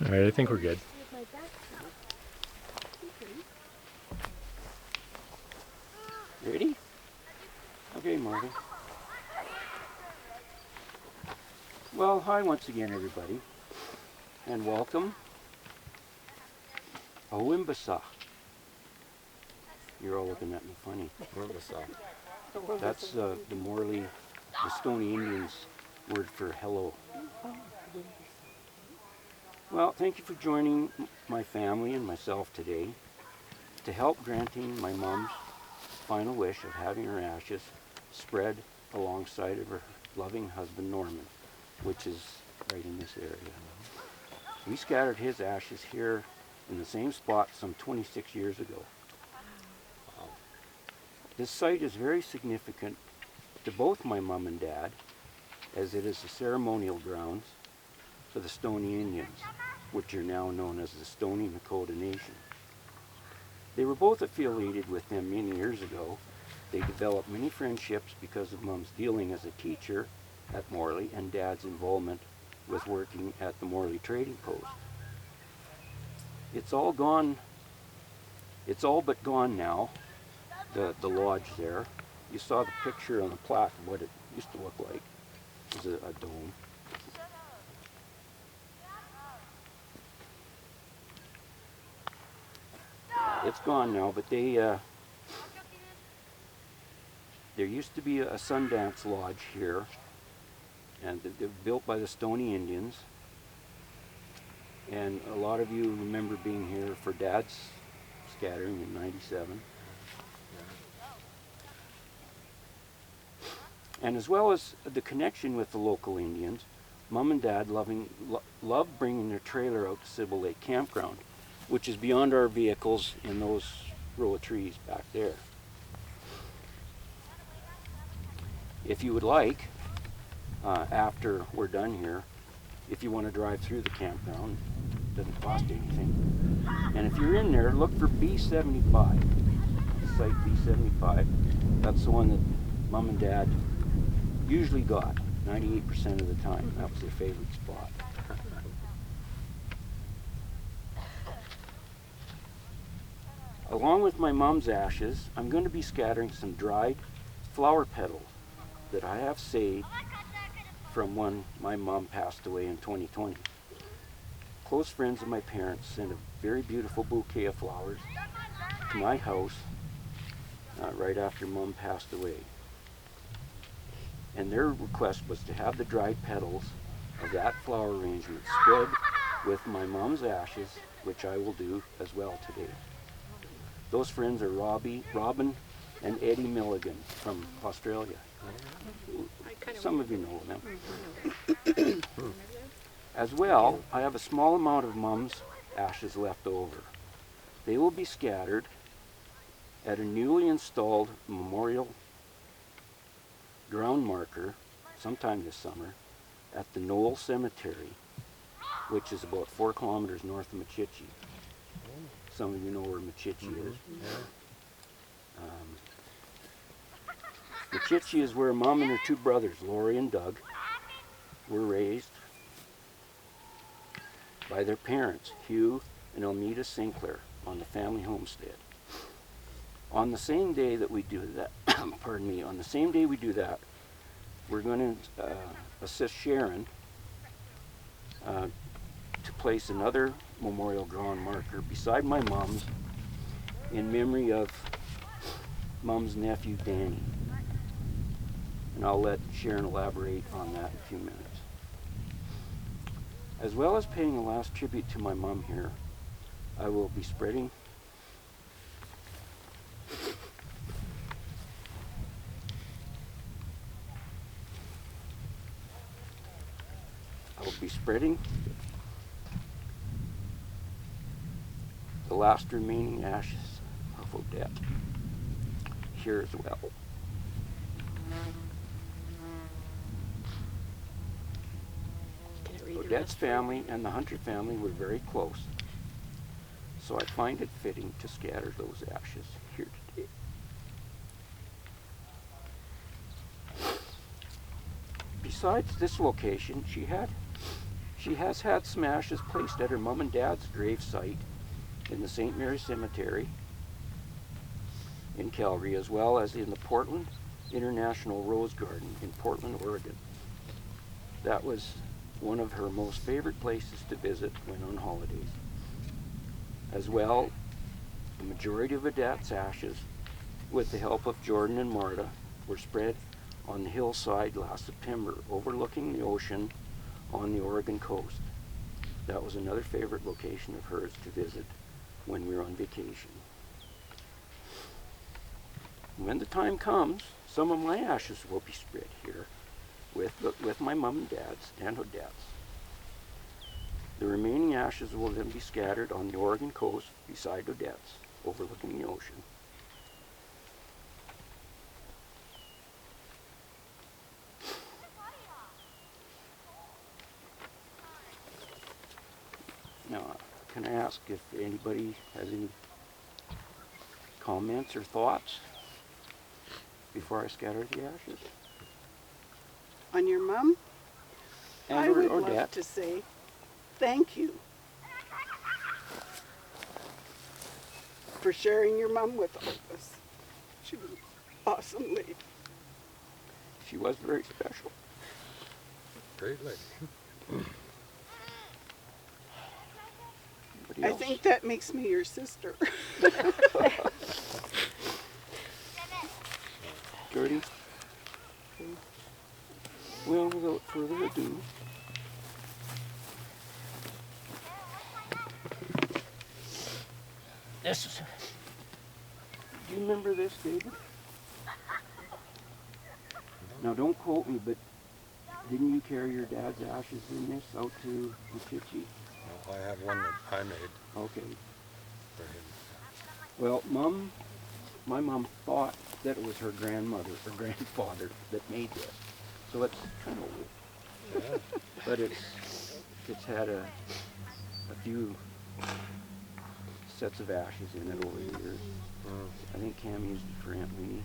All right, I think we're good. Ready? Okay, Marvin. Well, hi once again, everybody, and welcome. Owimbasa. You're all looking at me funny. That's the Morley, the Stoney Indians' word for hello. Well, thank you for joining my family and myself today to help granting my mom's final wish of having her ashes spread alongside of her loving husband Norman, which is right in this area. We scattered his ashes here in the same spot some 26 years ago. This site is very significant to both my mom and dad, as it is the ceremonial grounds for the Stoney Indians, which are now known as the Stoney Nakoda Nation. They were both affiliated with them many years ago. They developed many friendships because of Mom's dealing as a teacher at Morley and Dad's involvement with working at the Morley Trading Post. It's all gone, it's all but gone now, the lodge there. You saw the picture on the plaque of what it used to look like. It was a dome. It's gone now, but there used to be a Sundance Lodge here, and they were built by the Stoney Indians. And a lot of you remember being here for Dad's scattering in '97. And as well as the connection with the local Indians, Mom and Dad loved bringing their trailer out to Sibbald Lake campground, which is beyond our vehicles in those row of trees back there. If you would like, after we're done here, if you want to drive through the campground, it doesn't cost anything. And if you're in there, look for B75, site B75. That's the one that Mom and Dad usually got 98% of the time. That was their favorite spot. Along with my mom's ashes, I'm going to be scattering some dried flower petals that I have saved from when my mom passed away in 2020. Close friends of my parents sent a very beautiful bouquet of flowers to my house right after Mom passed away. And their request was to have the dried petals of that flower arrangement spread with my mom's ashes, which I will do as well today. Those friends are Robin and Eddie Milligan from Australia. Some of you know them. As well, I have a small amount of Mom's ashes left over. They will be scattered at a newly installed memorial ground marker sometime this summer at the Knoll Cemetery, which is about 4 kilometers north of Machichi. Some of you know where Machichi is. Machichi is where Mom and her 2 brothers, Lori and Doug, were raised by their parents, Hugh and Elmeda Sinclair, on the family homestead. On the same day that we do that, pardon me, on the same day we do that, we're going to assist Sharon to place another memorial ground marker beside my mom's in memory of Mom's nephew, Danny. And I'll let Sharon elaborate on that in a few minutes. As well as paying a last tribute to my mom here, I will be spreading the last remaining ashes of Odete here as well. Odete's family and the Hunter family were very close, so I find it fitting to scatter those ashes here today. Besides this location, she She has had some ashes placed at her mom and dad's grave site in the St. Mary's Cemetery in Calgary, as well as in the Portland International Rose Garden in Portland, Oregon. That was one of her most favorite places to visit when on holidays. As well, the majority of Odete's ashes, with the help of Jordan and Marta, were spread on the hillside last September, overlooking the ocean on the Oregon coast. That was another favorite location of hers to visit when we were on vacation. When the time comes, some of my ashes will be spread here with my mom and dad's and Odette's. The remaining ashes will then be scattered on the Oregon coast beside Odette's, overlooking the ocean. Now, can I ask if anybody has any comments or thoughts before I scatter the ashes? On your mom? I would love Odete. to say thank you for sharing your mom with all of us. She was an awesome lady. She was very special. Great lady. Anybody I else? think that makes me your sister. Gertie? Well, without further ado, this is... Do you remember this, David? Now, don't quote me, but didn't you carry your dad's ashes in this out to Machichi? Well, I have one that I made Okay. for him. Well, my mom thought that it was her grandmother or grandfather that made this. So it's kind of old. Yeah. But it's had a few sets of ashes in it over the years. I think Cam used it for Aunt Winnie.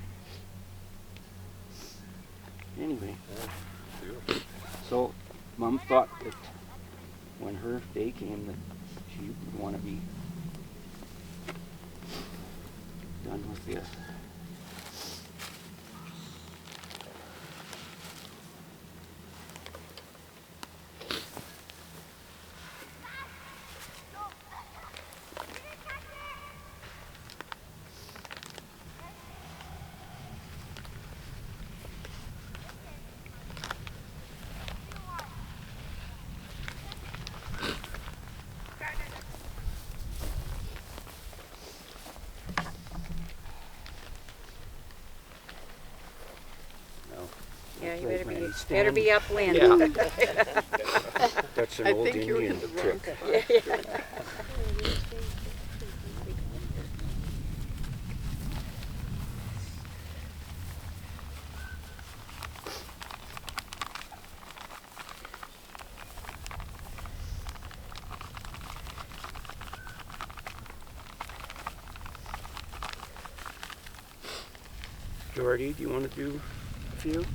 Anyway, Yeah. Beautiful. so Mom thought that when her day came that she would want to be done with this. Yeah, you Like better Randy better be Stan. upwind. Yeah. That's an I old think you're Indian in the wrong trick. Jordy, do you want to do a few?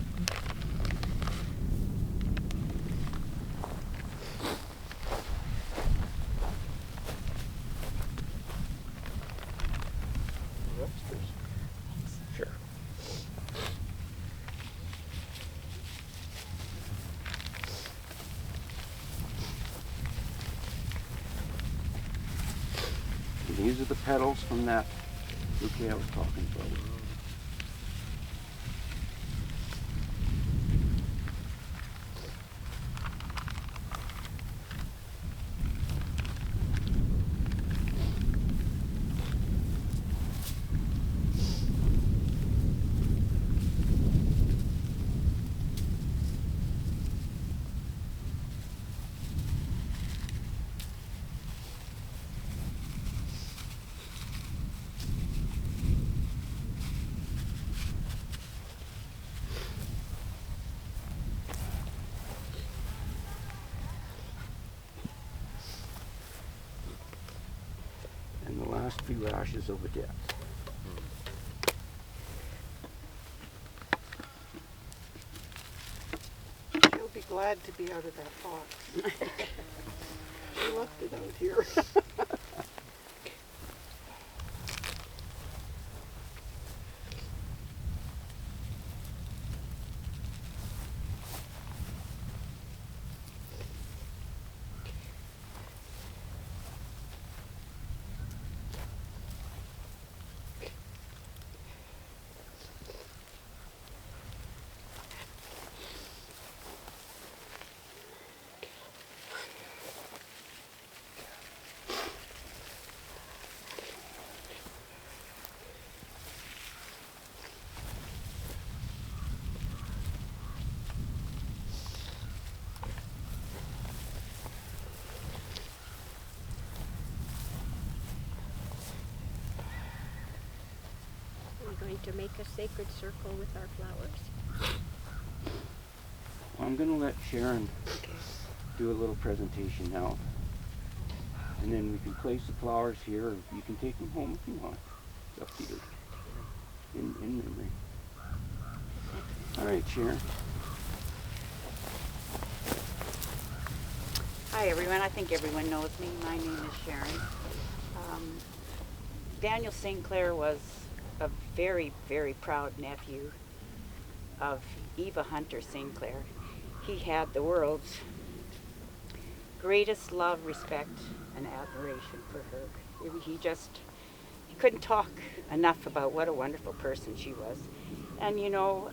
Sure. And these are the petals from that bouquet I was talking about. And the last few ashes of Odete. She'll be glad to be out of that box. I left it out here. We're going to make a sacred circle with our flowers. I'm going to let Sharon do a little presentation now. And then we can place the flowers here, or you can take them home if you want. It's up to you. In memory. All right, Sharon. Hi everyone, I think everyone knows me. My name is Sharon. Daniel Sinclair was a very, very proud nephew of Eva Hunter Sinclair. He had the world's greatest love, respect, and admiration for her. He couldn't talk enough about what a wonderful person she was. And you know,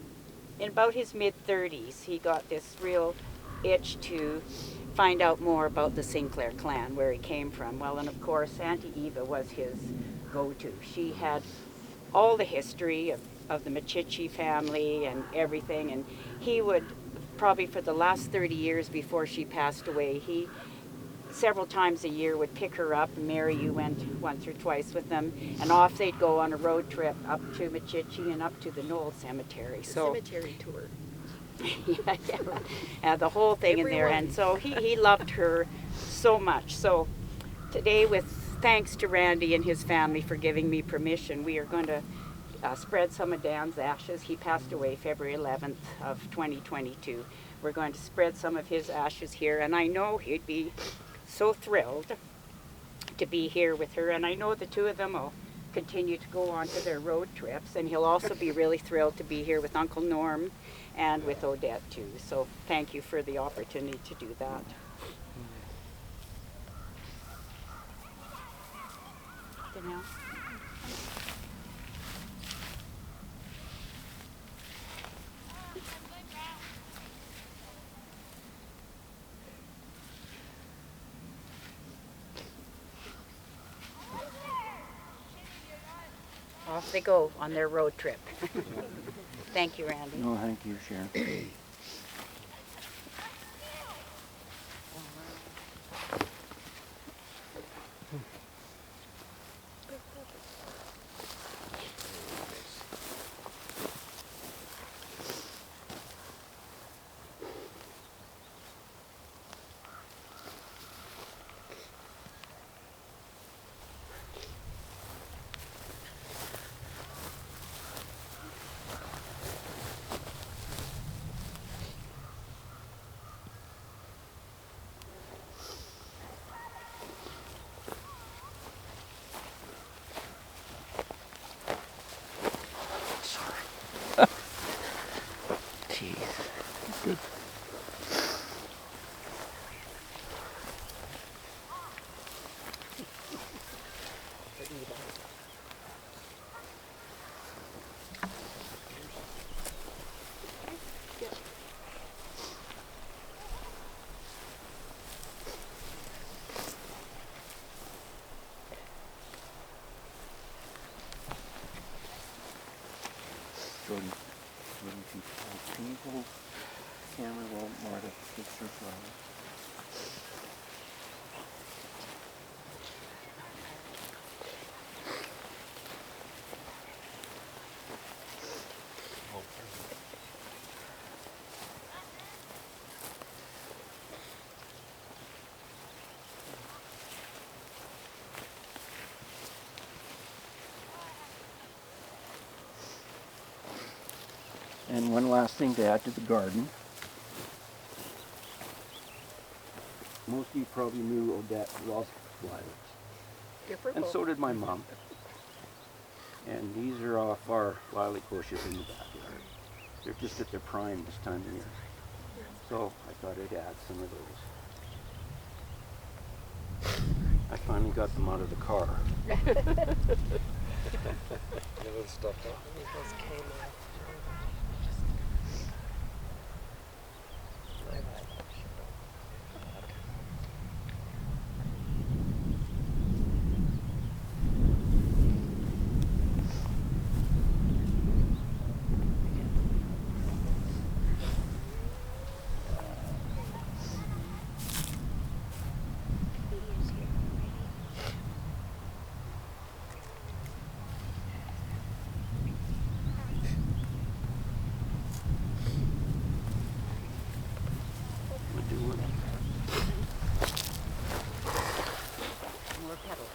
in about his mid-30s, he got this real itch to find out more about the Sinclair clan, where he came from. Well, and of course, Auntie Eva was his go-to. She had all the history of the Machichi family and everything, and he would, probably for the last 30 years before she passed away, he several times a year would pick her up, and Mary, you went once or twice with them, and off they'd go on a road trip up to Machichi and up to the Knoll Cemetery. Cemetery tour. Yeah, the whole thing in there. And so he loved her so much. So today, with thanks to Randy and his family for giving me permission, we are going to spread some of Dan's ashes. He passed away February 11th of 2022. We're going to spread some of his ashes here, and I know he'd be so thrilled to be here with her, and I know the two of them will continue to go on to their road trips, and he'll also be really thrilled to be here with Uncle Norm and with Odete too. So thank you for the opportunity to do that. Danelle? Off they go on their road trip. Thank you, Randy. No, thank you, Sharon. Jeez. Good. Jordan, can you hold the camera while Marta gets her flowers? And one last thing to add to the garden. most of you probably knew Odete loved violets. You're purple. And so did my mom. And these are off our lilac bushes in the backyard. They're just at their prime this time of year. So I thought I'd add some of those. I finally got them out of the car. You know, the stuff up. We're doing More petals.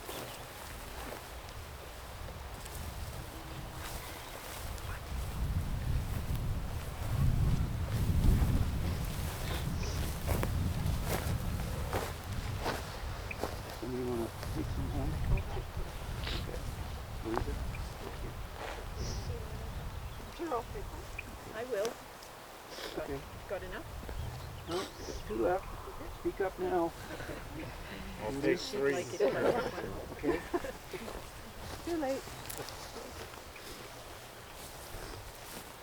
Somebody want to take some home? Okay. Leave it? Sure, I'll take one. I will. Okay. Got enough? No, two left. Speak up now. I'll take three. Like it if I want one. Okay. Too late.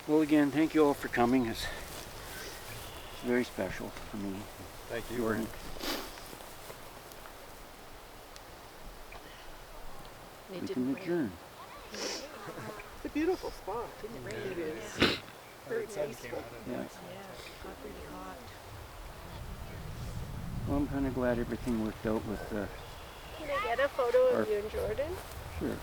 Well, again, thank you all for coming. It's very special for me. Thank you. Jordan. It We didn't can rain. adjourn. It's a beautiful spot. Didn't rain. It is. Yeah. Very peaceful. Yeah. Yeah, it got really hot. Well, I'm kind of glad everything worked out with Can I get a photo Or- of you and Jordan? sure.